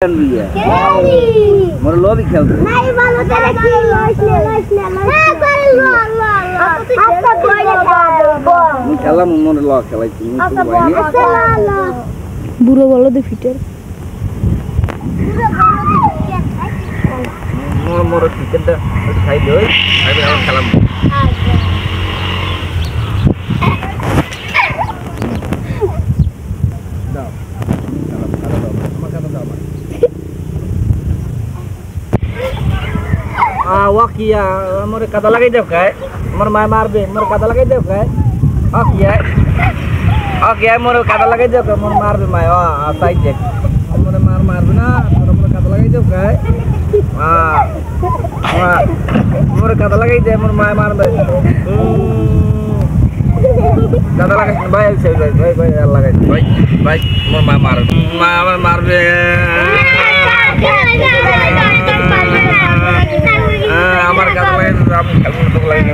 मोर लो भी खेल नहीं बोलो तेरे की खेला मोर लो खेलाई तुम बुरो बोलो दे फिटर मोर मोर फिटर दा खाई दो खाई हम खेलाम दाও খেলাম খেলা দাও আমার কথা দাও wakia more kata lagi deh kai more mai marbe more kata lagi deh kai oke more kata lagi deh kai more marbe mai asai jek more marbe na more kata lagi deh kai more kata lagi deh more mai marbe kata lagi baik lagi baik more mai marbe আমার কাছে লাগে আমি খেলবো তো লাগে